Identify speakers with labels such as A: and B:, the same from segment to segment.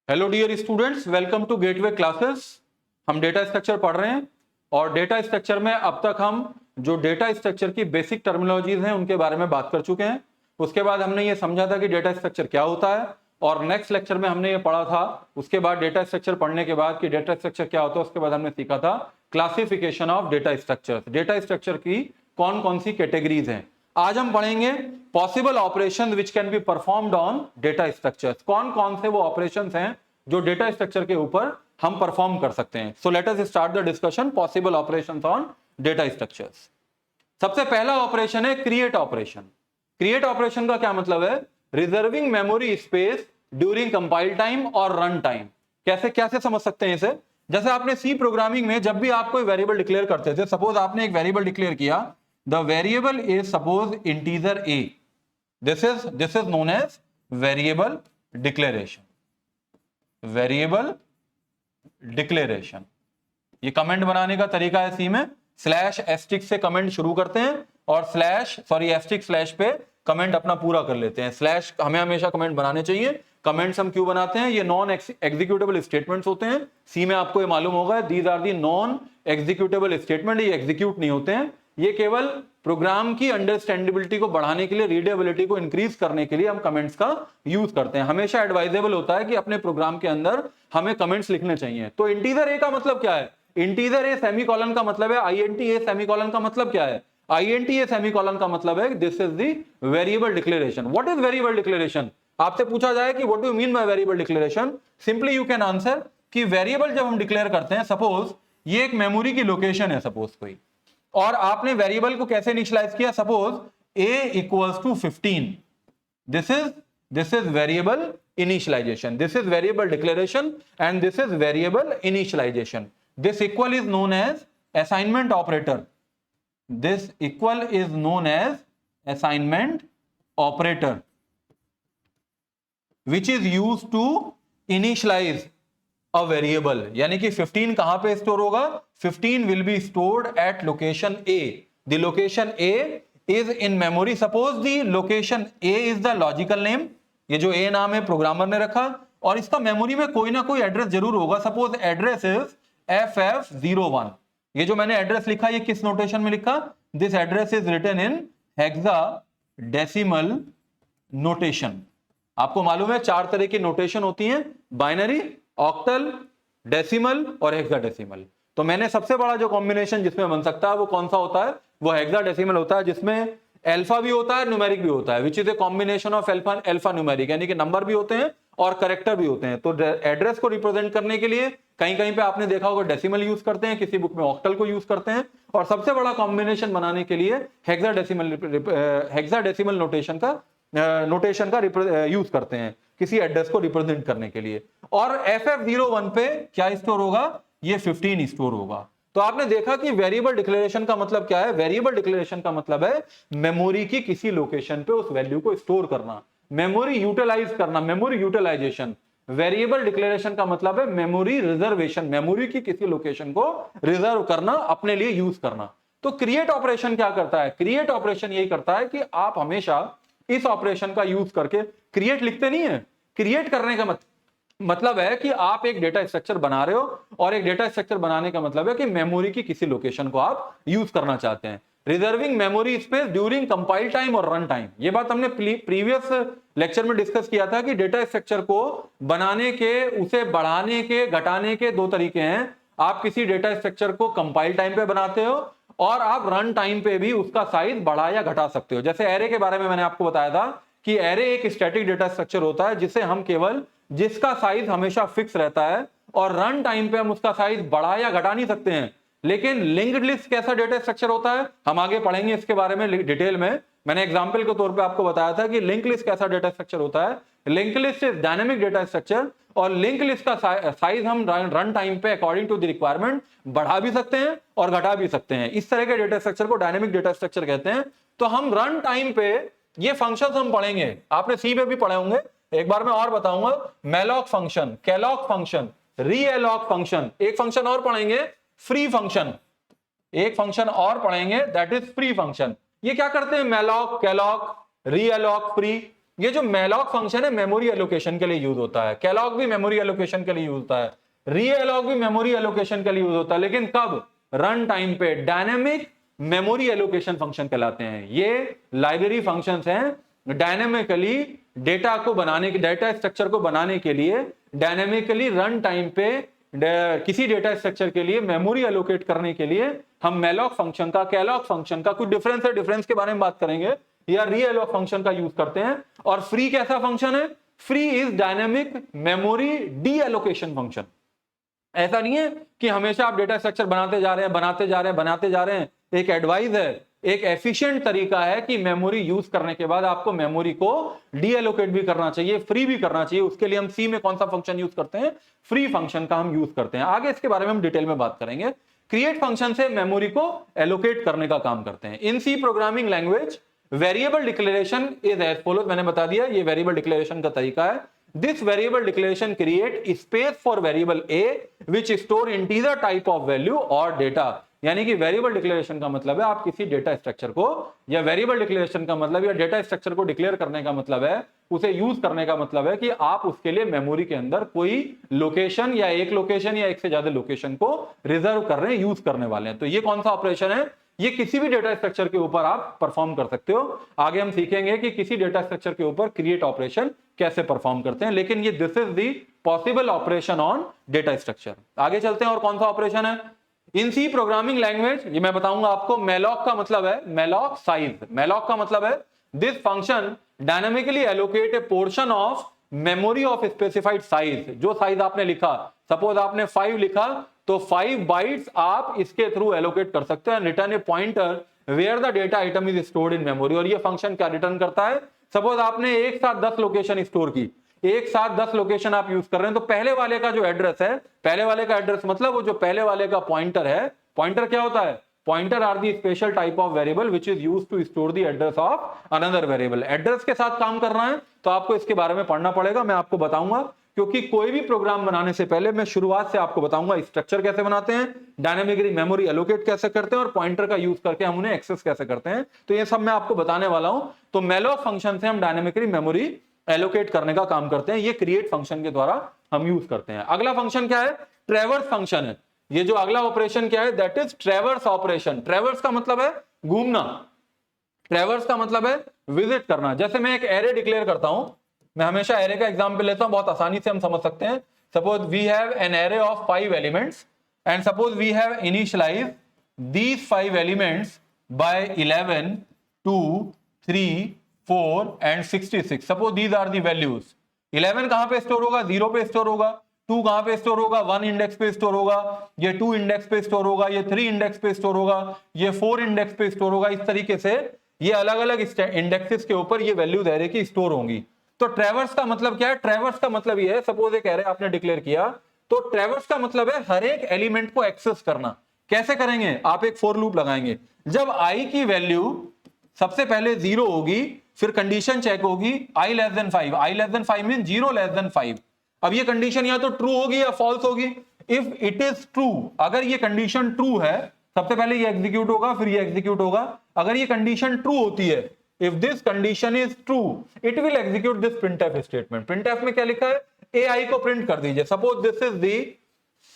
A: Hello dear students, welcome to gateway classes. हम data structure पढ़ रहे हैं और डेटा स्ट्रक्चर में अब तक हम जो डेटा स्ट्रक्चर की बेसिक टर्मिनोलॉजीज हैं उनके बारे में बात कर चुके हैं। उसके बाद हमने ये समझा था कि डेटा स्ट्रक्चर क्या होता है और नेक्स्ट लेक्चर में हमने ये पढ़ा था। उसके बाद डेटा स्ट्रक्चर पढ़ने के बाद कि डेटा स्ट्रक्चर क्या होता है उसके बाद हमने सीखा था classification of data structure. Data structure की कौन कौन सी कैटेगरीज हैं। आज हम पढ़ेंगे possible operation which can be performed on data structures. कौन कौन से वो ऑपरेशंस हैं जो डेटा स्ट्रक्चर के ऊपर हम परफॉर्म कर सकते हैं। So let us start the discussion possible operations on data structures. सबसे पहला ऑपरेशन है क्रिएट ऑपरेशन। क्रिएट ऑपरेशन का क्या मतलब है? Reserving memory space during compile time और रन टाइम। कैसे कैसे समझ सकते हैं इसे? जैसे आपने सी प्रोग्रामिंग में जब भी आप कोई वेरिएबल डिक्लेयर करते थे, सपोज आपने एक वेरिएबल डिक्लेयर किया, the variable is suppose integer A, this is known as variable declaration. Variable declaration ये कमेंट बनाने का तरीका है सी में। स्लैश एस्टिक्स से कमेंट शुरू करते हैं और एस्टिक्स स्लैश पे कमेंट अपना पूरा कर लेते हैं। स्लैश हमें हमेशा कमेंट बनाने चाहिए। कमेंट्स हम क्यों बनाते हैं? ये नॉन एग्जीक्यूटेबल स्टेटमेंट्स होते हैं। सी में आपको ये मालूम होगा, these are the non executable statement. ये एग्जीक्यूट नहीं होते हैं। ये केवल प्रोग्राम की अंडरस्टैंडेबिलिटी को बढ़ाने के लिए, रीडेबिलिटी को इंक्रीज करने के लिए हम कमेंट्स का यूज करते हैं। हमेशा एडवाइजेबल होता है कि अपने प्रोग्राम के अंदर हमें कमेंट्स लिखने चाहिए। तो इंटीजर ए का मतलब क्या है? इंटीजर ए सेमीकोलन का मतलब है आईएनटी ए सेमीकोलन का मतलब क्या है? आईएनटी ए सेमीकोलन का मतलब है this is the variable declaration. What is variable declaration? आपसे पूछा जाए कि what do you mean by variable declaration, simply you can answer कि वेरिएबल जब हम डिक्लेयर करते हैं, सपोज ये एक मेमोरी की लोकेशन है सपोज कोई, और आपने वेरिएबल को कैसे इनिशियलाइज किया? Suppose a equals to 15। This is variable initialization, this is variable declaration and this is variable initialization. This equal is known as assignment operator. This equal is known as assignment operator which is used to initialize a variable. यानी कि 15 कहां पे store होगा? 15 will be stored at location A. The location A is in memory. Suppose the location A is the logical name. ये जो ए नाम है programmer ने रखा और इसका मेमोरी में कोई ना कोई एड्रेस जरूर होगा। Suppose address is FF01। ये जो मैंने एड्रेस लिखा ये किस नोटेशन में लिखा? This address is written in hexadecimal notation. आपको मालूम है 4 तरह की नोटेशन होती हैं, बाइनरी, ऑक्टल, डेसिमल और हेक्साडेसिमल। तो मैंने सबसे बड़ा जो कॉम्बिनेशन जिसमें बन सकता है वो कौन सा होता है? वो हेक्साडेसिमल होता है, जिसमें अल्फा भी होता है, न्यूमेरिक भी होता है, which is a combination of alpha numeric, यानी कि नंबर भी होते हैं और कैरेक्टर भी होते हैं। तो एड्रेस को रिप्रेजेंट करने के लिए कहीं कहीं पे आपने देखा होगा डेसिमल यूज करते हैं, किसी बुक में ऑक्टल को यूज करते हैं, और सबसे बड़ा कॉम्बिनेशन बनाने के लिए हेक्साडेसिमल नोटेशन का यूज करते हैं किसी एड्रेस को रिप्रेजेंट करने के लिए। और FF01 पे क्या स्टोर होगा? ये 15 स्टोर होगा। तो आपने देखा कि वेरिएबल डिक्लेरेशन का मतलब क्या है? वेरिएबल डिक्लेरेशन का मतलब है मेमोरी की किसी लोकेशन पे उस वैल्यू को स्टोर करना, मेमोरी यूटिलाइज करना, मेमोरी यूटिलाइजेशन। वेरिएबल डिक्लेरेशन का मतलब है मेमोरी रिजर्वेशन, मेमोरी की किसी लोकेशन को रिजर्व करना, अपने लिए यूज करना। तो क्रिएट ऑपरेशन क्या करता है? क्रिएट ऑपरेशन यही करता है कि आप हमेशा इस ऑपरेशन का यूज करके, क्रिएट लिखते नहीं है, क्रिएट करने का मतलब है कि आप एक डेटा स्ट्रक्चर बना रहे हो, और एक डेटा स्ट्रक्चर बनाने का मतलब है कि मेमोरी की किसी लोकेशन को आप यूज करना चाहते हैं। Reserving memory space during compile time और रन टाइम। ये बात हमने प्रीवियस लेक्चर में डिस्कस किया था कि डेटा स्ट्रक्चर को बनाने के, उसे बढ़ाने के, घटाने के 2 तरीके हैं। आप किसी डेटा स्ट्रक्चर को कंपाइल टाइम पे बनाते हो और आप रन टाइम पे भी उसका साइज बढ़ा या घटा सकते हो। जैसे एरे के बारे में मैंने आपको बताया था कि एरे एक स्टैटिक डेटा स्ट्रक्चर होता है जिसे हम केवल, जिसका साइज हमेशा फिक्स रहता है और रन टाइम पे हम उसका साइज बढ़ा या घटा नहीं सकते हैं। लेकिन लिंक्ड लिस्ट कैसा डेटा स्ट्रक्चर होता है, हम आगे पढ़ेंगे इसके बारे में डिटेल में। मैंने एग्जांपल के तौर पे आपको बताया था कि लिंक लिस्ट कैसा डेटा स्ट्रक्चर होता है। Link list is dynamic data structure, और लिंक लिस्ट का साइज हम रन टाइम पे अकॉर्डिंग टू द रिक्वायरमेंट बढ़ा भी सकते हैं और घटा भी सकते हैं। इस तरह के डेटा स्ट्रक्चर को डायनेमिक डेटा स्ट्रक्चर कहते हैं। तो हम रन टाइम पे ये फंक्शंस हम पढ़ेंगे, आपने सी पे भी पढ़े होंगे, एक बार मैं और बताऊंगा। Malloc function, calloc function, realloc function, एक फंक्शन और पढ़ेंगे फ्री फंक्शन, एक फंक्शन और पढ़ेंगे दैट इज फ्री फंक्शन। ये क्या करते हैं? Malloc, calloc, realloc, free. ये जो malloc फंक्शन है मेमोरी एलोकेशन के लिए यूज होता है, कैलॉग भी मेमोरी एलोकेशन के लिए यूज होता है, रीएलॉग भी मेमोरी एलोकेशन के लिए यूज होता है, लेकिन कब? रन टाइम पे। डायनेमिक मेमोरी एलोकेशन फंक्शन कहलाते हैं ये। लाइब्रेरी फंक्शंस हैं डायनेमिकली डेटा को बनाने के, डेटा स्ट्रक्चर को बनाने के लिए डायनेमिकली रन टाइम पे किसी डेटा स्ट्रक्चर के लिए मेमोरी एलोकेट करने के लिए हम malloc फंक्शन का, कैलॉग फंक्शन का, कुछ डिफरेंस है, डिफरेंस के बारे में बात करेंगे, या रीएलॉग फंक्शन का यूज करते हैं। और फ्री कैसा फंक्शन है? Free is dynamic memory D allocation function. ऐसा नहीं है कि हमेशा आप डेटा स्ट्रक्चर बनाते जा रहे हैं, बनाते जा रहे हैं, बनाते जा रहे हैं। एक एडवाइस है, एक एफिशिएंट तरीका है कि मेमोरी यूज करने के बाद आपको मेमोरी को डी एलोकेट भी करना चाहिए, फ्री भी करना चाहिए। उसके लिए हम सी में कौन सा फंक्शन यूज करते हैं? फ्री फंक्शन का हम यूज करते हैं। आगे इसके बारे में हम डिटेल में बात करेंगे। क्रिएट फंक्शन से मेमोरी को एलोकेट करने का काम करते हैं। In C programming language variable declaration is as follows. मैंने बता दिया ये वेरिएबल डिक्लेरेशन का तरीका है। This variable declaration create space for variable a which store integer type of value or data। यानी कि वेरिएबल डिक्लेरेशन का मतलब है आप किसी डेटा स्ट्रक्चर को, या वेरिएबल डिक्लेरेशन का मतलब या डेटा स्ट्रक्चर को डिक्लेयर करने का मतलब है, उसे यूज करने का मतलब है कि आप उसके लिए मेमोरी के अंदर कोई लोकेशन या एक लोकेशन या एक से ज्यादा लोकेशन को रिजर्व कर रहे हैं, यूज करने वाले हैं। तो ये कौन सा ऑपरेशन है? ये किसी भी डेटा स्ट्रक्चर के ऊपर आप परफॉर्म कर सकते हो। आगे हम सीखेंगे कि किसी डेटा स्ट्रक्चर के ऊपर क्रिएट ऑपरेशन कैसे परफॉर्म करते हैं, लेकिन ये this is the possible operation on data structure. आगे चलते हैं और कौन सा ऑपरेशन है इन सी प्रोग्रामिंग लैंग्वेज। ये मैं बताऊंगा आपको। malloc का मतलब है malloc साइज। malloc का मतलब है this function dynamically allocate A portion of memory of specified size. जो साइज आपने लिखा, सपोज आपने 5 लिखा, तो 5 बाइट्स आप इसके थ्रू एलोकेट कर सकते हैं। Return a pointer where the data item is stored in memory. और ये फंक्शन क्या रिटर्न करता है? सपोज आपने एक साथ 10 लोकेशन स्टोर की, एक साथ 10 लोकेशन आप यूज कर रहे हैं, तो पहले वाले का जो एड्रेस है, पहले वाले का एड्रेस मतलब वो जो पहले वाले का पॉइंटर है, पॉइंटर क्या होता है? Pointer are the special type of variable which is used to store the address of another variable. Address के साथ काम करना है तो आपको इसके बारे में पढ़ना पड़ेगा, मैं आपको बताऊंगा, क्योंकि कोई भी प्रोग्राम बनाने से पहले मैं शुरुआत से आपको बताऊंगा स्ट्रक्चर कैसे बनाते हैं, डायनामिकली मेमोरी एलोकेट कैसे करते हैं, और पॉइंटर का यूज करके हम उन्हें एक्सेस कैसे करते हैं। तो ये सब मैं आपको बताने वाला हूं। तो malloc फंक्शन से हम डायनामिकली मेमोरी एलोकेट करने का काम करते हैं। ये क्रिएट फंक्शन के द्वारा हम यूज करते हैं। अगला फंक्शन क्या है? ट्रैवर्स फंक्शन है। ये जो अगला ऑपरेशन क्या है? That is traverse operation. Traverse का मतलब है घूमना, ट्रैवर्स का मतलब है विजिट करना। जैसे मैं एक एरे डिक्लेयर करता हूं, मैं हमेशा एरे का एग्जांपल लेता हूं, बहुत आसानी से हम समझ सकते हैं। Suppose we have an array of 5 elements and suppose we have initialize these 5 elements by 11, 2, 3, 4 and 66। Suppose these are the values. 11 कहां पे स्टोर होगा? 0 पे स्टोर होगा। 2 कहां पे स्टोर होगा? 1 इंडेक्स पे स्टोर होगा। ये 2 इंडेक्स पे स्टोर होगा। ये 3 इंडेक्स पे स्टोर होगा। ये 4 इंडेक्स पे स्टोर होगा। इस तरीके से ये अलग अलग इंडेक्सेस के ऊपर ये वैल्यूज एरे की स्टोर होंगी। तो ट्रैवर्स का मतलब क्या है? ट्रैवर्स का मतलब ये है, सपोज एक एरे आपने डिक्लेयर किया, तो ट्रैवर्स का मतलब है हर एक एलिमेंट को एक्सेस करना। कैसे करेंगे? आप एक फॉर लूप लगाएंगे। जब आई की वैल्यू सबसे पहले 0 होगी, फिर कंडीशन चेक होगी i less than 5। i less than 5 mean 0 less than 5। अब ये कंडीशन या तो ट्रू होगी या फॉल्स होगी। इफ इट इज ट्रू, अगर ये कंडीशन ट्रू है, सबसे पहले ये एग्जीक्यूट होगा, फिर ये एग्जीक्यूट होगा। अगर ये कंडीशन ट्रू होती है, if this condition is true, it will execute this printf statement. printf में क्या लिखा है? ai को प्रिंट कर दीजिए। Suppose this is the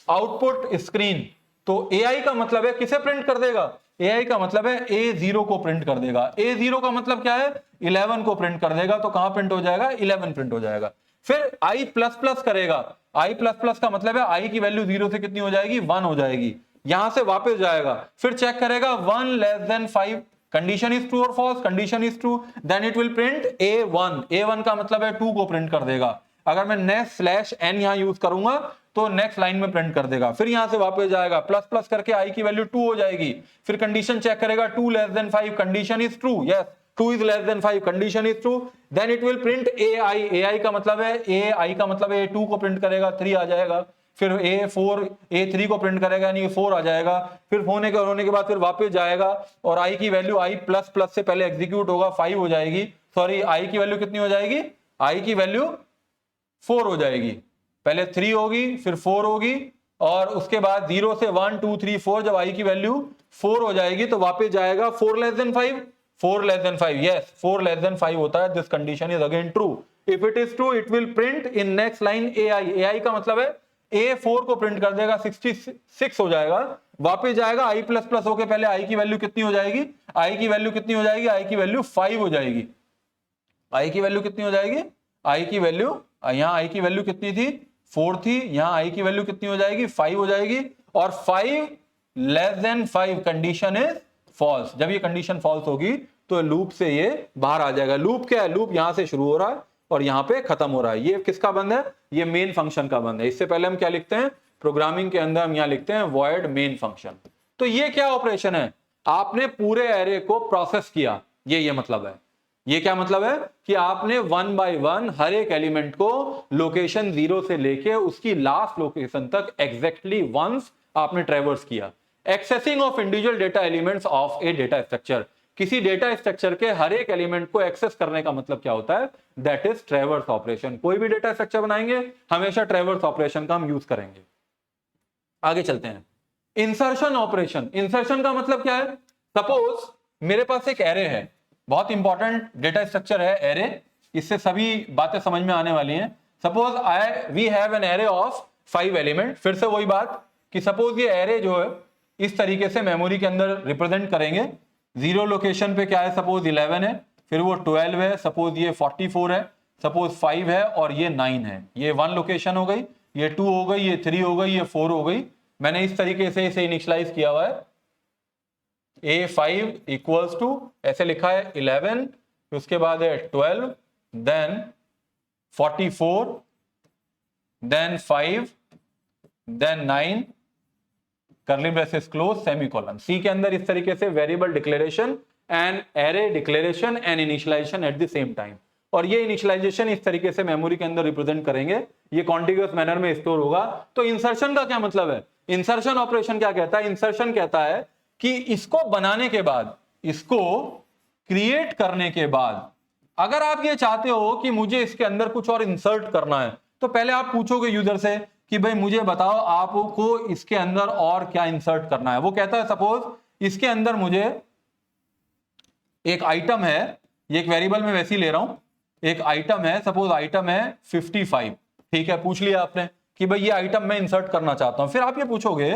A: output screen, तो ai का मतलब है किसे प्रिंट कर देगा? ai का मतलब है a0 को प्रिंट कर देगा। a0 का मतलब क्या है? 11 को प्रिंट कर देगा। तो कहां प्रिंट हो जाएगा? 11 प्रिंट हो जाएगा। फिर i प्लस प्लस करेगा। i प्लस प्लस का मतलब है i की वैल्यू 0 से कितनी हो जाएगी? 1 हो जाएगी। यहां से वापस जाएगा, फिर चेक करेगा 1 less than 5, condition is true और false, condition is true, then it will print a1। a1 का मतलब है 2 को प्रिंट कर देगा। अगर मैं नेक्स्ट स्लैश n यहां यूज करूंगा तो नेक्स्ट लाइन में प्रिंट कर देगा। फिर यहां से वापस जाएगा, प्लस प्लस करके i की वैल्यू 2 हो जाएगी। फिर कंडीशन चेक करेगा 2 less than 5, condition is true, yes 2 is less than 5, condition is true, then it will print ai। ai का मतलब है ai का मतलब है a2 को प्रिंट करेगा, 3 आ जाएगा। फिर a4 a3 को प्रिंट करेगा, यानी 4 आ जाएगा। फिर होने के बाद फिर वापस जाएगा और i की वैल्यू i प्लस प्लस से पहले एग्जीक्यूट होगा, 5 हो जाएगी। सॉरी, i की वैल्यू कितनी हो जाएगी? i की वैल्यू 4 हो जाएगी। पहले 3 होगी, फिर 4 होगी, और उसके बाद 0 से 1 2 3 4, जब i की वैल्यू 4 हो जाएगी तो वापस जाएगा 4 less than 5, 4 less than 5, yes 4 less than 5 होता है, this condition is again true. If it is true it will print in next line ai। ai का मतलब है a 4 को प्रिंट कर देगा, 66 हो जाएगा, वापस जाएगा i प्लस प्लस होके, पहले i की वैल्यू कितनी हो जाएगी, i की वैल्यू कितनी हो जाएगी, i की वैल्यू 5 हो जाएगी। i की वैल्यू कितनी हो जाएगी, i की वैल्यू, यहां i की वैल्यू कितनी थी 4 थी, यहां i की वैल्यू कितनी हो जाएगी 5 हो जाएगी, और 5 less than 5 condition is false. जब ये कंडीशन फॉल्स होगी तो लूप से ये बाहर आ जाएगा। लूप क्या है, लूप यहां से शुरू हो रहा है और यहां पे खत्म हो रहा है। ये किसका बंद है, ये मेन फंक्शन का बंद है। इससे पहले हम क्या लिखते हैं प्रोग्रामिंग के अंदर, हम यहां लिखते हैं वॉइड मेन फंक्शन। तो ये क्या ऑपरेशन है, आपने पूरे एरे को प्रोसेस किया, ये मतलब है। ये क्या मतलब है कि आपने 1 बाय 1 हर एक एलिमेंट को लोकेशन 0 से लेके उसकी लास्ट लोकेशन तक एग्जैक्टली वंस आपने ट्रेवर्स किया। Accessing of individual data elements of A data structure, किसी डेटा स्ट्रक्चर के हर एक एलिमेंट को एक्सेस करने का मतलब क्या होता है, दैट इज ट्रेवर्स ऑपरेशन। कोई भी डेटा स्ट्रक्चर बनाएंगे हमेशा ट्रेवर्स ऑपरेशन का हम यूज करेंगे। आगे चलते हैं, इंसर्शन ऑपरेशन। इंसर्शन का मतलब क्या है, सपोज मेरे पास एक एरे है, बहुत इंपॉर्टेंट डेटा स्ट्रक्चर है एरे, इससे सभी बातें समझ में आने वाली हैं। Suppose we have an array of 5 element. फिर से वही बात कि सपोज ये एरे जो है इस तरीके से मेमोरी के अंदर रिप्रेजेंट करेंगे। 0 लोकेशन पे क्या है, सपोज 11 है, फिर वो 12 है, सपोज ये 44 है, सपोज 5 है और ये 9 है। ये 1 लोकेशन हो गई, ये 2 हो गई, ये 3 हो गई, ये 4 हो गई। मैंने इस तरीके से इसे इनिशियलाइज किया हुआ है। A5 इक्वल्स टू ऐसे लिखा है 11, उसके बाद है 12, then 44, then 5, then 9, curly braces close, semicolon. C के अंदर इस तरीके से variable declaration and array declaration and initialization at the same time. और ये इनिशियलाइजेशन इस तरीके से मेमोरी के अंदर रिप्रेजेंट करेंगे, ये कॉन्टिग्यूअस मैनर में स्टोर होगा। तो इंसर्शन का क्या मतलब है, इंसर्शन ऑपरेशन क्या कहता है, इंसर्शन कहता है कि इसको बनाने के बाद, इसको क्रिएट करने के बाद, अगर आप ये चाहते हो कि मुझे इसके अंदर कुछ और इंसर्ट करना है, तो पहले आप पूछोगे यूजर से कि भाई मुझे बताओ आपको इसके अंदर और क्या इंसर्ट करना है। वो कहता है सपोज इसके अंदर मुझे एक आइटम है, ये एक वेरिएबल में वैसे ही ले रहा हूं, एक आइटम है, सपोज आइटम है 55, ठीक है, पूछ लिया आपने कि भाई ये आइटम मैं इंसर्ट करना चाहता हूं। फिर आप ये पूछोगे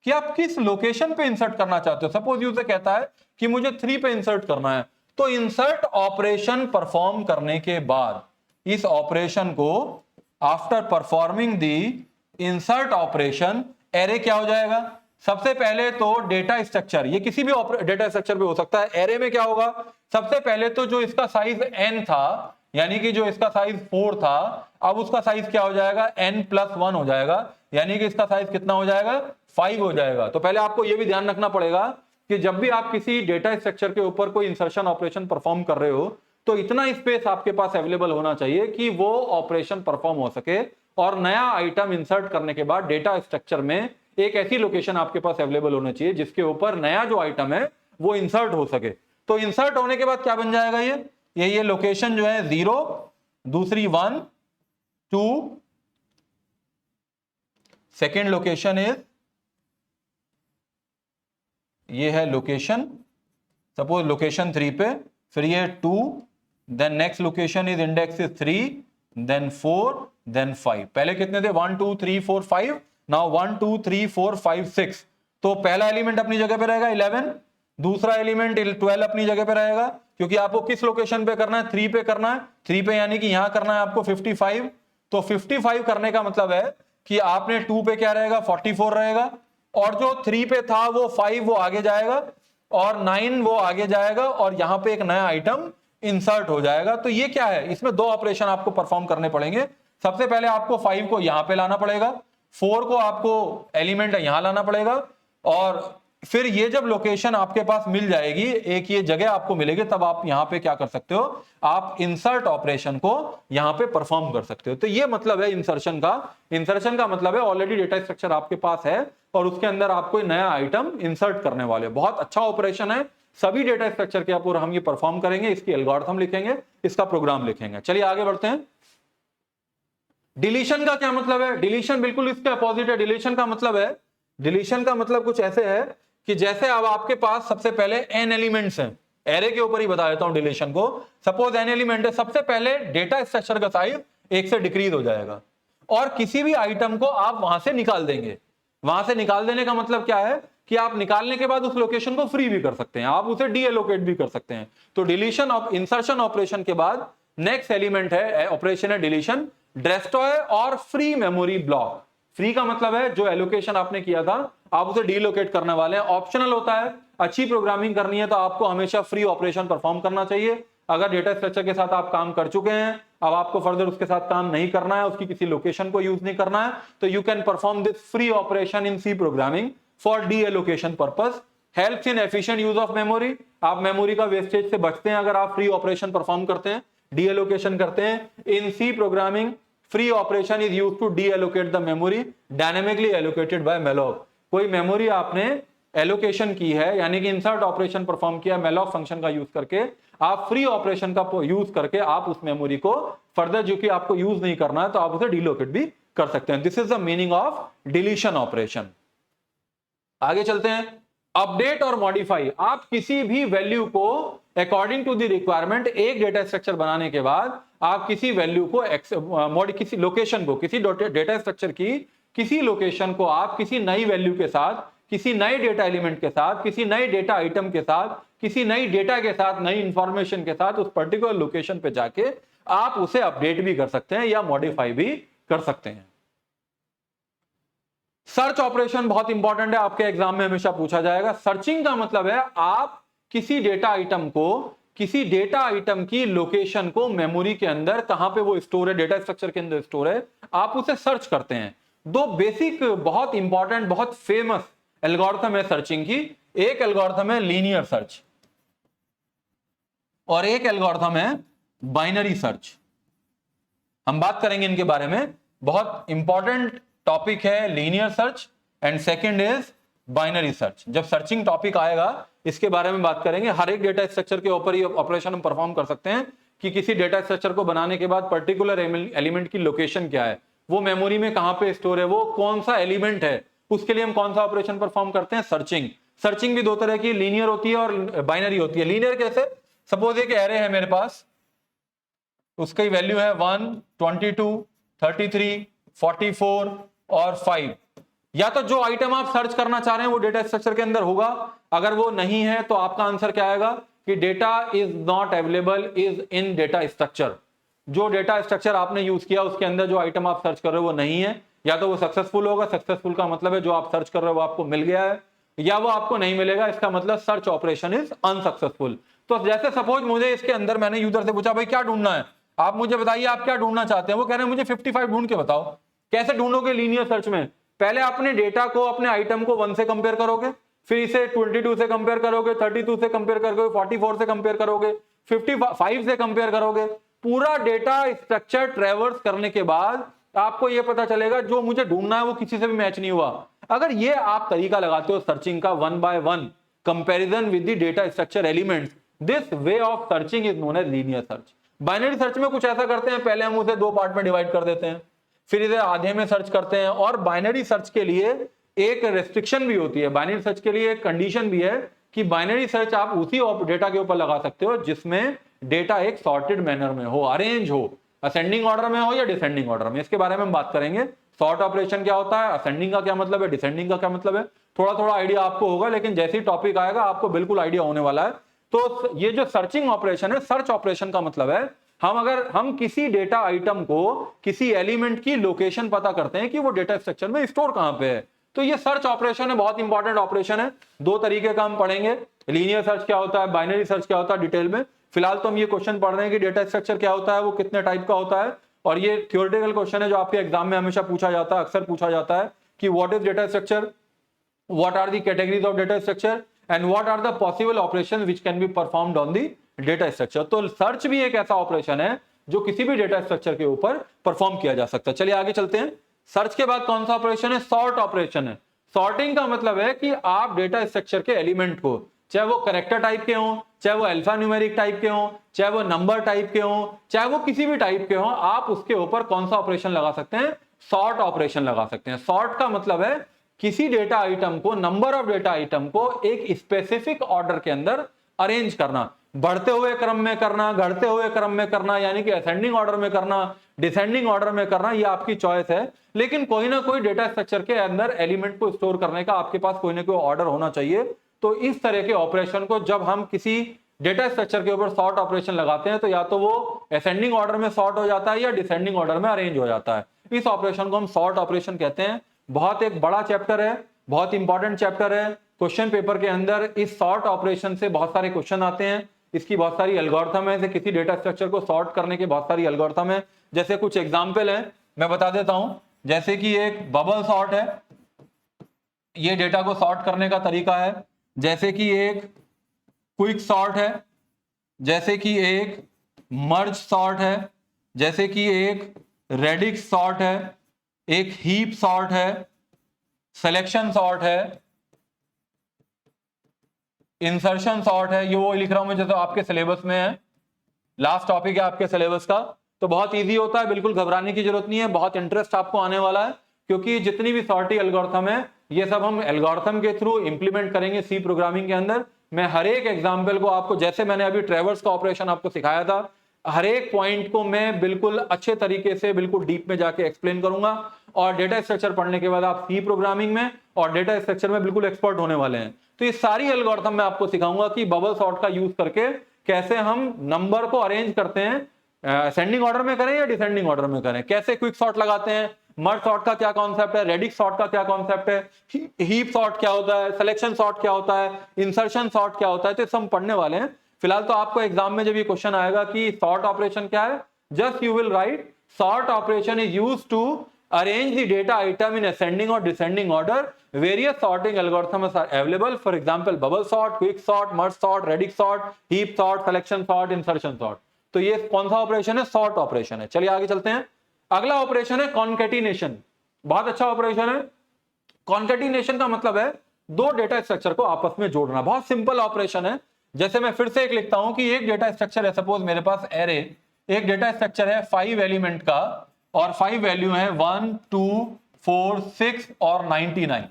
A: कि आप किस लोकेशन पे इंसर्ट करना चाहते हो। सपोज यूजर कहता है कि मुझे 3 पे इंसर्ट करना है, तो इंसर्ट ऑपरेशन परफॉर्म करने के बाद, इस ऑपरेशन को आफ्टर परफॉर्मिंग दी इंसर्ट ऑपरेशन, एरे क्या हो जाएगा, सबसे पहले तो डेटा स्ट्रक्चर, ये किसी भी डेटा स्ट्रक्चर पे हो सकता है। एरे में क्या होगा, सबसे पहले तो जो इसका साइज n था, यानी कि जो इसका साइज 4 था, अब उसका साइज क्या हो जाएगा, n+1 हो जाएगा, यानी कि इसका साइज कितना हो जाएगा, 5 हो जाएगा। तो पहले आपको यह भी ध्यान रखना पड़ेगा कि जब भी आप किसी डेटा स्ट्रक्चर के ऊपर कोई इंसर्शन ऑपरेशन परफॉर्म कर रहे हो, तो इतना स्पेस आपके पास अवेलेबल होना चाहिए कि वो ऑपरेशन परफॉर्म हो सके, और नया आइटम इंसर्ट करने के बाद डेटा स्ट्रक्चर में एक ऐसी लोकेशन आपके पास अवेलेबल होना चाहिए जिसके ऊपर नया जो आइटम है वो इंसर्ट हो सके। तो इंसर्ट होने के बाद क्या बन जाएगा, ये लोकेशन जो है 0, दूसरी 1, 2, सेकेंड लोकेशन इज, ये है लोकेशन, सपोज लोकेशन 3 पे, फिर ये 2, then next location is index is 3, then 4, then 5। पहले कितने थे, 1 2 3 4 5, नाउ 1 2 3 4 5 6। तो पहला एलिमेंट अपनी जगह पे रहेगा 11, दूसरा एलिमेंट 12 अपनी जगह पे रहेगा, क्योंकि आपको किस लोकेशन पे करना है, 3 पे करना है, 3 पे यानी कि यहां करना है आपको 55। तो 55 करने का मतलब है कि आपने 2 पे क्या रहेगा, 44 रहेगा, और जो 3 पे था वो 5 वो आगे जाएगा, और 9 वो आगे जाएगा, और यहां पे एक नया आइटम इंसर्ट हो जाएगा। तो ये क्या है, इसमें 2 ऑपरेशन आपको परफॉर्म करने पड़ेंगे। सबसे पहले आपको 5 को यहां पे लाना पड़ेगा, 4 को आपको एलिमेंट यहां लाना पड़ेगा, और फिर ये जब लोकेशन आपके पास मिल जाएगी, एक ये जगह आपको मिलेगी, तब आप यहां पे क्या कर सकते हो, आप इंसर्ट ऑपरेशन को यहां पे परफॉर्म कर सकते हो। तो ये मतलब है इंसर्शन का। इंसर्शन का मतलब है ऑलरेडी डेटा स्ट्रक्चर आपके पास है और उसके अंदर आप कोई नया आइटम इंसर्ट करने वाले। बहुत अच्छा ऑपरेशन है, सभी डेटा स्ट्रक्चर के ऊपर हम ये परफॉर्म करेंगे, इसकी एल्गोरिथम लिखेंगे, इसका प्रोग्राम लिखेंगे। चलिए आगे बढ़ते हैं। डिलीशन का क्या मतलब है, डिलीशन बिल्कुल इसके अपोजिट है। डिलीशन का मतलब कुछ ऐसे है कि जैसे अब आपके पास सबसे पहले n एलिमेंट्स हैं, एरे के ऊपर ही बता देता हूं डिलीशन को। सपोज एन एलिमेंट है, सबसे पहले डेटा स्ट्रक्चर का साइज 1 से डिक्रीज हो जाएगा और किसी भी आइटम को आप वहां से निकाल देंगे। वहां से निकाल देने का मतलब क्या है कि आप निकालने के बाद उस लोकेशन को फ्री भी कर सकते हैं, आप उसे डीएलोकेट भी कर सकते हैं। तो डिलीशन ऑफ इंसर्शन ऑपरेशन के बाद नेक्स्ट एलिमेंट है ऑपरेशन है डिलीशन, डिस्ट्रॉय और फ्री मेमोरी ब्लॉक। फ्री का मतलब है जो एलोकेशन आपने किया था आप उसे डीलोकेट करने वाले हैं। ऑप्शनल होता है, अच्छी प्रोग्रामिंग करनी है तो आपको हमेशा फ्री ऑपरेशन परफॉर्म करना चाहिए। अगर डेटा स्ट्रक्चर के साथ आप काम कर चुके हैं, अब आपको फर्दर उसके साथ काम नहीं करना है, उसकी किसी लोकेशन को यूज नहीं करना है, तो you can perform this free operation in C programming for deallocation purpose. Helps in efficient use of memory, आप मेमोरी का वेस्टेज से बचते हैं अगर आप फ्री ऑपरेशन परफॉर्म करते हैं, डीएलोकेशन करते हैं। In C programming free operation is used to deallocate the memory dynamically allocated by malloc. कोई मेमोरी आपने एलोकेशन की है यानी कि इंसर्ट ऑपरेशन परफॉर्म किया मेलॉक फंक्शन का यूज करके, आप फ्री ऑपरेशन का यूज करके आप उस मेमोरी को फर्दर जो कि आपको यूज नहीं करना है तो आप उसे डीलोकेट भी कर सकते हैं। This is the meaning of deletion operation. आगे चलते हैं, अपडेट और मॉडिफाई। आप किसी भी वैल्यू को अकॉर्डिंग टू द रिक्वायरमेंट, एक डेटा स्ट्रक्चर बनाने के बाद आप किसी वैल्यू को किसी लोकेशन को, किसी डेटा स्ट्रक्चर की किसी लोकेशन को आप किसी नई वैल्यू के साथ, किसी नए डेटा एलिमेंट के साथ, किसी नए डेटा आइटम के साथ, किसी नई डेटा के साथ, नई इंफॉर्मेशन के साथ उस पर्टिकुलर लोकेशन पे जाके आप उसे अपडेट भी कर सकते हैं या मॉडिफाई भी कर सकते हैं। सर्च ऑपरेशन बहुत इंपॉर्टेंट है, आपके एग्जाम में हमेशा पूछा जाएगा। सर्चिंग का मतलब है आप किसी डेटा आइटम को, किसी डेटा आइटम की लोकेशन को मेमोरी के अंदर कहां पे वो स्टोर है, डेटा स्ट्रक्चर के अंदर स्टोर है, आप उसे सर्च करते हैं। दो बेसिक बहुत इंपॉर्टेंट बहुत फेमस एल्गोरिथम है सर्चिंग की। एक एल्गोरिथम है लीनियर सर्च और एक एल्गोरिथम है बाइनरी सर्च। हम बात करेंगे इनके बारे में, बहुत इंपॉर्टेंट टॉपिक है linear search and second is binary search. जब सर्चिंग टॉपिक आएगा इसके बारे में बात करेंगे। हर एक डेटा स्ट्रक्चर के ऊपर ही ऑपरेशन हम परफॉर्म कर सकते हैं कि किसी डेटा स्ट्रक्चर को बनाने के बाद पर्टिकुलर एलिमेंट की लोकेशन क्या है, वो मेमोरी में कहां पे स्टोर है, वो कौन सा एलिमेंट है, उसके लिए हम कौन सा ऑपरेशन परफॉर्म करते हैं, सर्चिंग। सर्चिंग भी दो तरह की, लीनियर होती है और बाइनरी होती है। लीनियर कैसे, सपोज एक एरे है मेरे पास, उसकी वैल्यू है 1, 22, 33, 44 और 5। या तो जो आइटम आप सर्च करना चाह रहे हैं वो डेटा स्ट्रक्चर के अंदर होगा, अगर वो नहीं है तो आपका आंसर क्या आएगा कि data is not available is in data structure. जो डेटा स्ट्रक्चर आपने यूज किया उसके अंदर जो आइटम आप सर्च कर रहे हो वो नहीं है, या तो वो सक्सेसफुल होगा, सक्सेसफुल का मतलब है जो आप सर्च कर रहे हो वो आपको मिल गया है, या वो आपको नहीं मिलेगा, इसका मतलब सर्च ऑपरेशन इज अनसक्सेसफुल। तो जैसे सपोज मुझे इसके अंदर, मैंने यूजर से पूछा भाई क्या ढूंढना है, आप मुझे बताइए आप क्या ढूंढना चाहते हैं, वो कह रहे हैं मुझे 55 ढूंढ के बताओ। कैसे ढूंढोगे लीनियर सर्च में, पहले अपने डेटा को, अपने आइटम को 1 से कंपेयर करोगे, फिर इसे 22 से कंपेयर करोगे, 32 से कंपेयर करोगे, 44 से कंपेयर करोगे, 55 से कंपेयर करोगे। पूरा डेटा स्ट्रक्चर ट्रेवर्स करने के बाद आपको यह पता चलेगा जो मुझे ढूंढना है वो किसी से भी मैच नहीं हुआ। अगर ये आप तरीका लगाते हो सर्चिंग का 1 by 1 comparison with the data structure elements, this way of searching is known as linear search. Binary search में कुछ ऐसा करते हैं, पहले हम उसे 2 पार्ट में डिवाइड कर देते हैं, फिर इसे आधे में सर्च करते हैं। और बाइनरी सर्च के लिए एक रेस्ट्रिक्शन भी होती है, बाइनरी सर्च के लिए एक कंडीशन भी है कि बाइनरी सर्च आप उसी डेटा के ऊपर लगा सकते हो जिसमें डेटा एक सॉर्टेड मैनर में हो, अरेंज हो, असेंडिंग ऑर्डर में हो या डिसेंडिंग ऑर्डर में। इसके बारे में हम बात करेंगे। सॉर्ट ऑपरेशन क्या होता है, असेंडिंग का क्या मतलब है, डिसेंडिंग का क्या मतलब है, थोड़ा थोड़ा आइडिया आपको होगा, लेकिन जैसे ही टॉपिक आएगा आपको बिल्कुल आइडिया होने वाला है। तो ये जो सर्चिंग ऑपरेशन है, सर्च ऑपरेशन का मतलब है हम किसी डेटा आइटम को, किसी एलिमेंट की लोकेशन पता करते हैं कि वो डेटा स्ट्रक्चर में स्टोर कहां पे है, तो ये सर्च ऑपरेशन है, बहुत इंपॉर्टेंट ऑपरेशन है। 2 तरीके का हम पढ़ेंगे, लीनियर सर्च क्या होता है, बाइनरी सर्च क्या होता है, डिटेल में। फिलहाल तो हम ये क्वेश्चन पढ़ रहे हैं कि डेटा स्ट्रक्चर क्या होता है, वो कितने टाइप का होता है, और ये थ्योरेटिकल क्वेश्चन है जो आपके एग्जाम में हमेशा पूछा जाता है, अक्सर पूछा जाता है कि what is data structure, what are the categories of data structure and what are the possible operations which can be performed on the data structure. तो सर्च भी एक ऐसा ऑपरेशन है जो किसी भी डेटा स्ट्रक्चर के ऊपर परफॉर्म किया जा सकता है। चलिए आगे चलते हैं। सर्च के बाद कौन सा ऑपरेशन है, सॉर्ट ऑपरेशन है। सॉर्टिंग का मतलब है कि आप डेटा स्ट्रक्चर के एलिमेंट को, चाहे वो कैरेक्टर टाइप के हों, चाहे वो अल्फा न्यूमेरिक टाइप के हों, चाहे वो नंबर टाइप के हों, चाहे वो किसी भी टाइप के हों, आप उसके ऊपर कौन सा ऑपरेशन लगा सकते हैं, सॉर्ट ऑपरेशन लगा सकते हैं। सॉर्ट का मतलब है किसी डेटा आइटम को, नंबर ऑफ डेटा आइटम को एक स्पेसिफिक ऑर्डर के अंदर अरेंज करना, बढ़ते हुए क्रम में करना, घटते हुए क्रम में करना, यानी कि असेंडिंग ऑर्डर में करना, डिसेंडिंग ऑर्डर में करना, ये आपकी चॉइस है। लेकिन कोई ना कोई डेटा स्ट्रक्चर के अंदर एलिमेंट को स्टोर करने का आपके पास कोई ना कोई ऑर्डर होना चाहिए। तो इस तरह के ऑपरेशन को जब हम किसी डेटा स्ट्रक्चर के ऊपर सॉर्ट ऑपरेशन लगाते हैं तो या तो वो असेंडिंग ऑर्डर में सॉर्ट हो जाता है या डिसेंडिंग ऑर्डर में अरेंज हो जाता है। इस ऑपरेशन को हम सॉर्ट ऑपरेशन कहते हैं। बहुत एक बड़ा चैप्टर है, बहुत इंपॉर्टेंट चैप्टर है। क्वेश्चन पेपर के अंदर इस सॉर्ट ऑपरेशन से बहुत सारे क्वेश्चन आते हैं। इसकी बहुत सारी एल्गोरिथम है, जैसे किसी डेटा स्ट्रक्चर को सॉर्ट करने के बहुत सारी एल्गोरिथम है। जैसे कुछ एग्जांपल है मैं बता देता हूं, जैसे कि एक बबल सॉर्ट है, ये डेटा को सॉर्ट करने का तरीका है। जैसे कि एक क्विक सॉर्ट है, जैसे कि एक मर्ज सॉर्ट है, जैसे कि एक रेडिक्स सॉर्ट है, एक हीप सॉर्ट है, सिलेक्शन सॉर्ट है, इंसर्शन सॉर्ट है। ये वो लिख रहा हूं मैं जैसे आपके सिलेबस में है, लास्ट टॉपिक है आपके सिलेबस का। तो बहुत इजी होता है, बिल्कुल घबराने की जरूरत नहीं है, बहुत इंटरेस्ट आपको आने वाला है, क्योंकि जितनी भी सॉर्टी एल्गोरिथम है ये सब हम एल्गोरिथम के थ्रू इंप्लीमेंट करेंगे सी प्रोग्रामिंग के अंदर। मैं हर एक एग्जाम्पल को आपको, जैसे मैंने अभी ट्रेवर्स का ऑपरेशन आपको सिखाया था, हर एक पॉइंट को मैं बिल्कुल अच्छे तरीके से बिल्कुल डीप में जाके एक्सप्लेन करूंगा। और डेटा स्ट्रक्चर पढ़ने के बाद आप सी प्रोग्रामिंग में और डेटा स्ट्रक्चर में बिल्कुल एक्सपर्ट होने वाले हैं। तो ये सारी एल्गोरिथम मैं आपको सिखाऊंगा कि बबल सॉर्ट का यूज करके कैसे हम नंबर को अरेंज करते हैं, असेंडिंग ऑर्डर में करें या डिसेंडिंग ऑर्डर में करें, कैसे क्विक सॉर्ट लगाते हैं, मर्ज सॉर्ट का क्या कॉन्सेप्ट है, रेडिक्स सॉर्ट का क्या कॉन्सेप्ट है, हीप सॉर्ट क्या होता है, सिलेक्शन सॉर्ट क्या होता है, इंसर्शन सॉर्ट क्या होता है, तो सब पढ़ने वाले हैं। फिलहाल तो आपको एग्जाम में जब ये क्वेश्चन आएगा कि सॉर्ट ऑपरेशन क्या है, just you will write sort operation is used to arrange the data item in ascending or descending order. Various sorting algorithms are available, for example bubble sort, quick sort, merge sort, radix sort, heap sort, selection sort, insertion sort। तो ये कौन सा operation है, sort operation है। चलिए आगे चलते हैं। अगला ऑपरेशन है कॉन्केटिनेशन। बहुत अच्छा ऑपरेशन है। कॉन्केटिनेशन का मतलब है दो डेटा स्ट्रक्चर को आपस में जोड़ना। बहुत सिंपल ऑपरेशन है। जैसे मैं फिर से एक लिखता हूं कि एक डेटा स्ट्रक्चर है, सपोज मेरे पास एरे, एक डेटा स्ट्रक्चर है 5 एलिमेंट का और 5 वैल्यू है 1 2 4 6 और 99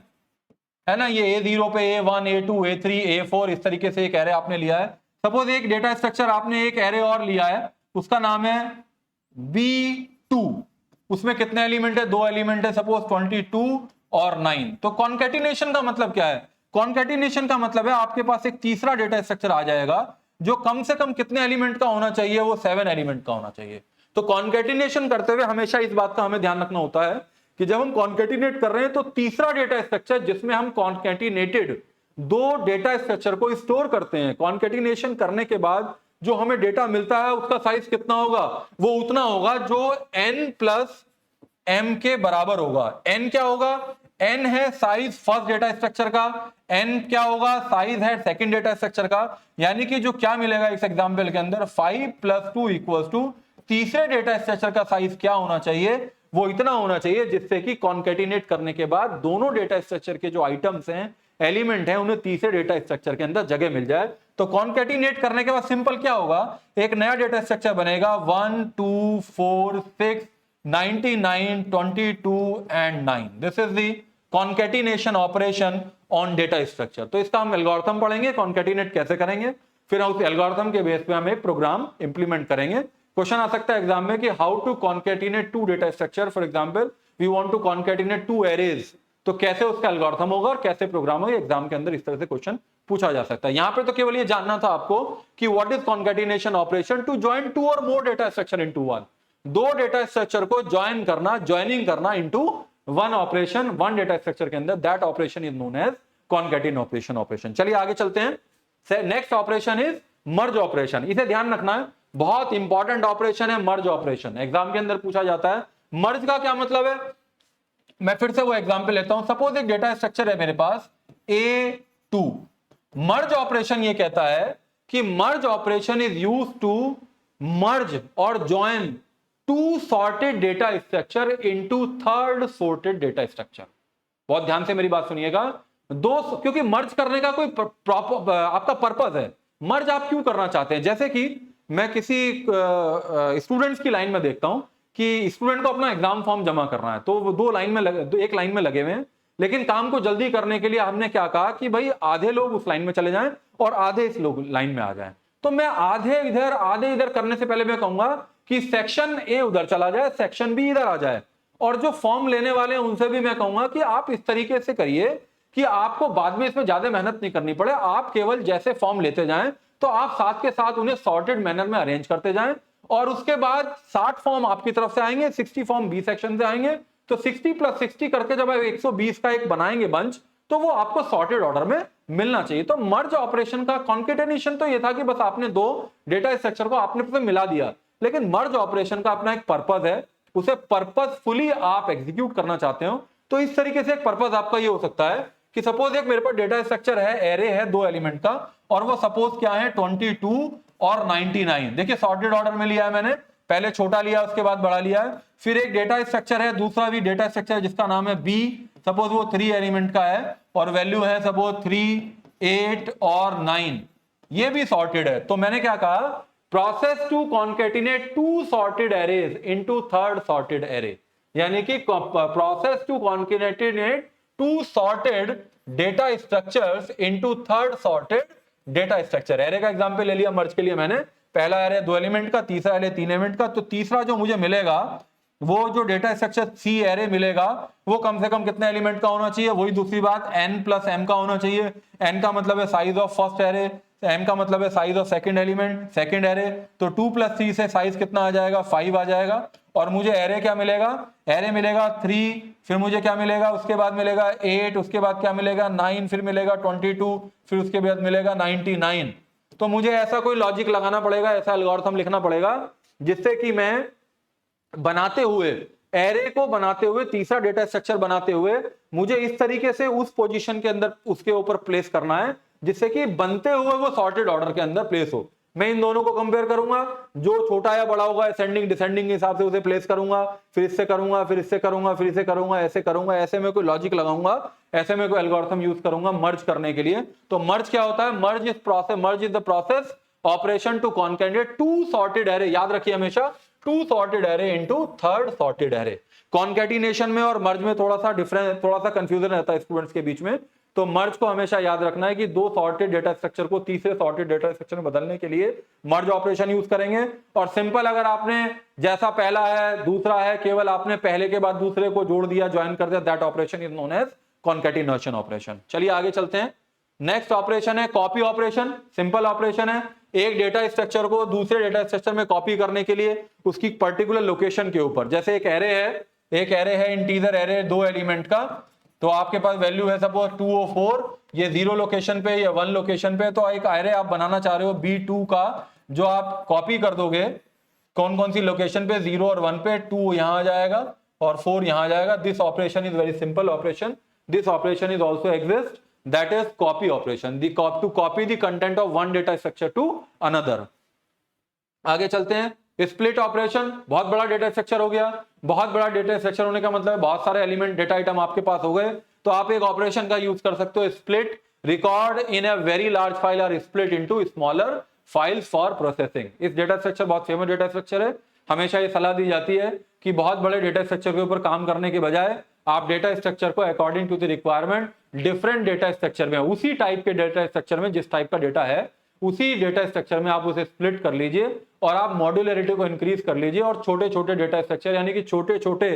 A: है ना। ये A0 पे A1 A2 A3 A4 इस तरीके से एक एरे आपने लिया है। सपोज एक डेटा स्ट्रक्चर आपने एक एरे और लिया है, उसका नाम है B2। उसमें कितने एलिमेंट है, 2 एलिमेंट है, सपोज 22 और 9। तो कॉन्केटिनेशन का मतलब क्या है, कॉन्केटिनेशन का मतलब है आपके पास एक तीसरा डेटा स्ट्रक्चर आ जाएगा जो कम से कम कितने एलिमेंट का होना चाहिए, वो 7 एलिमेंट का होना चाहिए। तो कॉन्केटिनेशन करते हुए हमेशा इस बात का हमें ध्यान रखना होता है कि जब हम कॉन्केटिनेट कर रहे हैं तो तीसरा डेटा स्ट्रक्चर जिसमें हम कॉन्केटिनेटेड दो डेटा स्ट्रक्चर को स्टोर करते हैं, कॉन्केटिनेशन करने के बाद जो हमें डेटा मिलता है उसका साइज कितना होगा, वो उतना होगा जो n प्लस m के बराबर होगा। n क्या होगा, n है साइज फर्स्ट डेटा स्ट्रक्चर का, n क्या होगा, साइज है सेकंड डेटा स्ट्रक्चर का। यानी कि जो क्या मिलेगा इस एग्जांपल के अंदर, 5 + 2 = तीसरे डेटा स्ट्रक्चर का साइज क्या होना चाहिए, वो इतना होना चाहिए जिससे कि कॉन्केटिनेट करने के बाद दोनों डेटा स्ट्रक्चर के जो आइटम्स हैं, एलिमेंट हैं, उन्हें तीसरे डेटा स्ट्रक्चर के अंदर जगह मिल जाए। तो कॉन्केटिनेट करने के बाद सिंपल क्या होगा, एक नया डेटा स्ट्रक्चर बनेगा 1 2 4 6 99 22 and 9। This is the concatenation operation on data structure. तो इसका हम एल्गोरिथम पढ़ेंगे, कॉन्केटिनेट कैसे करेंगे, फिर उस एल्गोरिथम के बेस पे हम एक प्रोग्राम इंप्लीमेंट करेंगे। क्वेश्चन आ सकता है एग्जाम में कि how to concatenate 2 data structure, for example we want to concatenate 2 arrays, तो कैसे उसका एल्गोरिथम होगा और कैसे प्रोग्राम होगा। एग्जाम के अंदर इस तरह से क्वेश्चन पूछा जा सकता है। यहां पे तो केवल ये जानना था आपको कि what is concatenation operation to join 2 और मोर डेटा स्ट्रक्चर इनटू 1। दो डेटा स्ट्रक्चर को ज्वाइन करना, ज्वाइनिंग करना इनटू 1 ऑपरेशन, 1 डेटा स्ट्रक्चर के अंदर, that operation is known as concatenation operation. चलिए आगे चलते हैं। Next operation is merge operation. इसे ध्यान रखना है, बहुत इंपॉर्टेंट ऑपरेशन है मर्ज ऑपरेशन, एग्जाम के अंदर पूछा जाता है। मर्ज का क्या मतलब है, मैं फिर से वो एग्जांपल लेता हूं। सपोज एक डेटा स्ट्रक्चर है मेरे पास A2। मर्ज ऑपरेशन ये कहता है कि merge operation is used to merge और join 2 sorted data structure into 3rd sorted data structure. बहुत ध्यान से मेरी बात सुनिएगा, दो, क्योंकि मर्ज करने का कोई आपका पर्पस है। मर्ज आप क्यों करना चाहते हैं, जैसे कि मैं किसी स्टूडेंट्स की लाइन में देखता हूं कि स्टूडेंट को अपना एग्जाम फॉर्म जमा करना है, तो वो एक लाइन में लगे हुए हैं, लेकिन काम को जल्दी करने के लिए हमने क्या कहा कि भाई आधे लोग उस लाइन में चले जाएं और आधे इस लोग लाइन में आ जाएं। तो मैं आधे इधर आधे इधर करने से पहले मैं कहूंगा कि सेक्शन ए उधर चला जाए, सेक्शन बी इधर आ जाए, और जो फॉर्म लेने वाले हैं उनसे भी मैं कहूंगा कि आप इस तरीके से करिए कि आपको बाद में इसमें ज्यादा मेहनत नहीं करनी पड़े, आप केवल जैसे फॉर्म लेते जाएं तो आप साथ के साथ उन्हें सॉर्टेड मैनर में अरेंज करते जाएं, और उसके बाद 60 फॉर्म आपकी तरफ से आएंगे, 60 फॉर्म बी सेक्शन से आएंगे, तो 60 + 60 करके जब आप 120 का एक बनाएंगे बंच, तो वो आपको सॉर्टेड ऑर्डर में मिलना चाहिए। तो मर्ज ऑपरेशन का कॉन्केटेनेशन तो ये था कि बस आपने दो डेटा स्ट्रक्चर को आपने मिला दिया, लेकिन मर्ज ऑपरेशन का अपना एक पर्पज है, उसे पर्पसफुली आप एग्जीक्यूट करना चाहते हो। तो इस तरीके से एक पर्पज आपका ये हो सकता है कि सपोज एक मेरे पास डेटा स्ट्रक्चर है, एरे है 2 एलिमेंट का, और वो सपोज क्या है 22 और 99। देखिए सॉर्टेड ऑर्डर में लिया है मैंने, पहले छोटा लिया उसके बाद बड़ा लिया है। फिर एक डेटा स्ट्रक्चर है, दूसरा भी डेटा स्ट्रक्चर है जिसका नाम है बी, सपोज वो 3 एलिमेंट का है और वैल्यू है सपोज 3, 8 और 9, ये भी सॉर्टेड है। तो मैंने क्या कहा, process to concatenate 2 sorted arrays into 3rd sorted array, यानी कि process to concatenate 2 sorted data structures into 3rd sorted data structure. Array का एग्जांपल ले लिया मर्ज के लिए मैंने, पहला एरे 2 एलिमेंट का, तीसरा एरे 3 एलिमेंट का, तो तीसरा जो मुझे मिलेगा वो जो डेटा स्ट्रक्चर सी एरे मिलेगा वो कम से कम कितने एलिमेंट का होना चाहिए, वही दूसरी बात n + m का होना चाहिए। n का मतलब है size of first array, m का मतलब है size of second element second array, तो 2 + 3 से साइज कितना आ जाएगा 5 आ जाएगा। और मुझे एरे क्या मिलेगा, एरे मिलेगा 3, फिर मुझे क्या मिलेगा, उसके बाद मिलेगा 8, उसके बाद क्या मिलेगा 9, फिर मिलेगा 22, फिर उसके बाद मिलेगा 99। तो मुझे ऐसा कोई लॉजिक लगाना पड़ेगा, ऐसा एल्गोरिथम लिखना पड़ेगा जिससे कि मैं बनाते हुए एरे को बनाते हुए तीसरा डेटा स्ट्रक्चर बनाते हुए मुझे इस तरीके से उस पोजीशन के अंदर उसके ऊपर प्लेस करना है जिससे कि बनते हुए वो सॉर्टेड ऑर्डर के अंदर प्लेस हो। मैं इन दोनों को कंपेयर करूंगा, जो छोटा या बड़ा होगा असेंडिंग डिसेंडिंग के हिसाब से उसे प्लेस करूंगा, फिर इससे करूंगा, फिर इससे करूंगा, फिर इसे करूंगा, ऐसे करूंगा, ऐसे में कोई लॉजिक लगाऊंगा, ऐसे में कोई एल्गोरिथम यूज करूंगा मर्ज करने के लिए। तो मर्ज क्या होता है, merge is the process operation to concatenate 2 sorted array, याद रखिए हमेशा 2 sorted array into 3rd sorted array. Concatenation में और मर्ज में थोड़ा सा कंफ्यूजन रहता है स्टूडेंट्स के बीच में, तो मर्ज को हमेशा याद रखना है कि 2 सॉर्टेड डेटा स्ट्रक्चर को तीसरे सॉर्टेड डेटा स्ट्रक्चर में बदलने के लिए मर्ज ऑपरेशन यूज करेंगे। और सिंपल, अगर आपने जैसा पहला है दूसरा है, केवल आपने पहले के बाद दूसरे को जोड़ दिया, ज्वाइन कर दिया, that operation is known as concatenation operation. चलिए आगे चलते हैं। नेक्स्ट ऑपरेशन है कॉपी ऑपरेशन। सिंपल ऑपरेशन है, एक डेटा स्ट्रक्चर को दूसरे डेटा स्ट्रक्चर में कॉपी करने के लिए उसकी पर्टिकुलर लोकेशन के ऊपर, जैसे एक एरे है इंटीजर एरे 2 एलिमेंट का, तो आपके पास वैल्यू है सपोज 204, ये 0 लोकेशन पे या 1 लोकेशन पे, तो एक एरे आप बनाना चाह रहे हो B2 का, जो आप कॉपी कर दोगे कौन कौन सी लोकेशन पे, 0 और 1 पे, 2 यहां आ जाएगा और 4 यहां आ जाएगा। This operation is very simple operation, this operation is also exist, that is copy operation, to copy the content of one data structure to another। आगे चलते हैं, स्प्लिट ऑपरेशन। बहुत बड़ा डेटा स्ट्रक्चर हो गया, बहुत बड़ा डेटा स्ट्रक्चर होने का मतलब है बहुत सारे एलिमेंट डेटा आइटम आपके पास हो गए, तो आप एक ऑपरेशन का यूज कर सकते हो, split record in a very large file or split into smaller files for processing. इस डेटा स्ट्रक्चर बहुत फेमस डेटा स्ट्रक्चर है, हमेशा ये सलाह दी जाती है कि बहुत बड़े डेटा स्ट्रक्चर के ऊपर काम करने के बजाय आप डेटा स्ट्रक्चर को according to the requirement different data structure में, उसी टाइप के डेटा स्ट्रक्चर में जिस टाइप का डेटा है उसी डेटा स्ट्रक्चर में आप उसे स्प्लिट कर लीजिए और आप मॉड्यूलरिटी को इंक्रीज कर लीजिए और छोटे छोटे डेटा स्ट्रक्चर यानी कि छोटे छोटे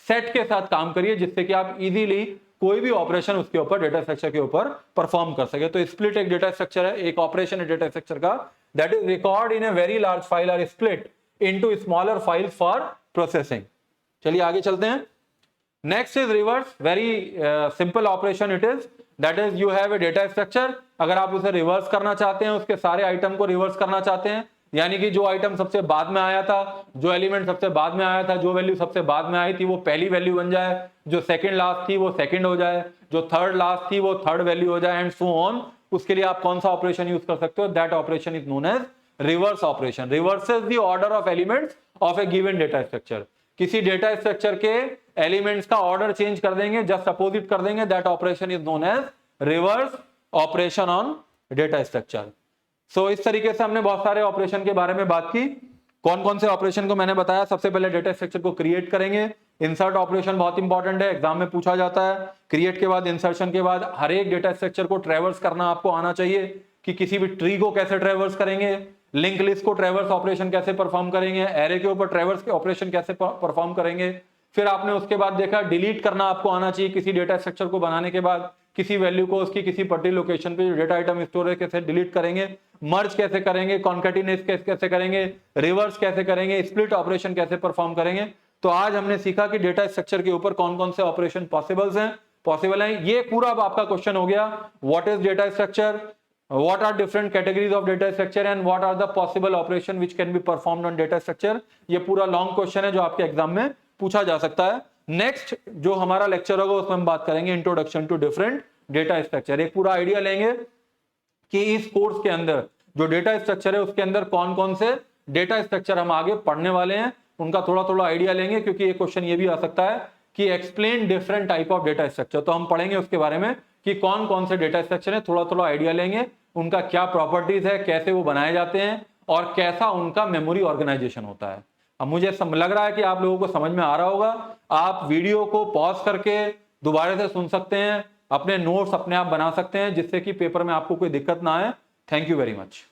A: सेट के साथ काम करिए जिससे कि आप इजीली कोई भी ऑपरेशन उसके ऊपर डेटा स्ट्रक्चर के ऊपर परफॉर्म कर सके। तो स्प्लिट एक डेटा स्ट्रक्चर है, एक ऑपरेशन है डेटा स्ट्रक्चर का, that is record in a very large file or split into smaller file for processing. चलिए आगे चलते हैं। Next is reverse, very simple operation it is, that is you have a data structure, अगर आप उसे reverse करना चाहते हैं, उसके सारे आइटम को रिवर्स करना चाहते हैं, यानी कि जो आइटम सबसे बाद में आया था, जो एलिमेंट सबसे बाद में आया था, जो वैल्यू सबसे बाद में आई थी वो पहली वैल्यू बन जाए, जो सेकंड लास्ट थी वो सेकंड हो जाए, जो थर्ड लास्ट थी वो थर्ड वैल्यू हो जाए, एंड सो ऑन। उसके लिए आप कौन सा ऑपरेशन यूज कर सकते हो, that operation is known as reverse operation. Reverses the order of elements of a given data structure, किसी डेटा स्ट्रक्चर के एलिमेंट्स का ऑर्डर चेंज कर देंगे, जस्ट अपोजिट कर देंगे, that operation is known as reverse operation on data structure. So इस तरीके से हमने बहुत सारे ऑपरेशन के बारे में बात की। कौन कौन से ऑपरेशन को मैंने बताया, सबसे पहले डेटा स्ट्रक्चर को क्रिएट करेंगे, इंसर्ट ऑपरेशन बहुत इंपॉर्टेंट है, एग्जाम में पूछा जाता है। क्रिएट के बाद, इंसर्शन के बाद हर एक डेटा स्ट्रक्चर को ट्रेवर्स करना आपको आना चाहिए कि किसी भी ट्री को कैसे ट्रेवर्स करेंगे, लिंक लिस्ट को ट्रेवर्स ऑपरेशन कैसे परफॉर्म करेंगे, एरे के ऊपर ट्रेवर्स के ऑपरेशन कैसे परफॉर्म करेंगे। फिर आपने उसके बाद देखा डिलीट करना आपको आना चाहिए किसी डेटा स्ट्रक्चर को बनाने के बाद, किसी वैल्यू को उसकी किसी पर्टिकुलर लोकेशन पे जो डेटा आइटम स्टोर है कैसे डिलीट करेंगे, मर्ज कैसे करेंगे, कॉन्केटिनेट कैसे करेंगे, रिवर्स कैसे करेंगे, स्प्लिट ऑपरेशन कैसे परफॉर्म करेंगे। तो आज हमने सीखा कि डेटा स्ट्रक्चर के ऊपर कौन कौन से ऑपरेशन पॉसिबल हैं। ये पूरा आपका क्वेश्चन हो गया, what is data structure, what are different categories of data structure and what are the possible operation which can be performed on data structure। ये पूरा लॉन्ग क्वेश्चन है जो आपके एग्जाम में पूछा जा सकता है। नेक्स्ट जो हमारा लेक्चर होगा उसमें हम बात करेंगे introduction to different data structure. एक पूरा आइडिया लेंगे कि इस कोर्स के अंदर जो डेटा स्ट्रक्चर है उसके अंदर कौन कौन से डेटा स्ट्रक्चर हम आगे पढ़ने वाले हैं, उनका थोड़ा थोड़ा आइडिया लेंगे, क्योंकि ये क्वेश्चन ये भी आ सकता है कि explain different type of data structure. तो हम पढ़ेंगे उसके बारे में कि कौन कौन से डेटा स्ट्रक्चर है, थोड़ा थोड़ा आइडिया लेंगे, उनका क्या प्रॉपर्टीज है, कैसे वो बनाए जाते हैं और कैसा उनका मेमोरी ऑर्गेनाइजेशन होता है। अब मुझे लग रहा है कि आप लोगों को समझ में आ रहा होगा। आप वीडियो को पॉज करके दोबारा से सुन सकते हैं, अपने नोट्स अपने आप बना सकते हैं, जिससे कि पेपर में आपको कोई दिक्कत ना आए। Thank you very much.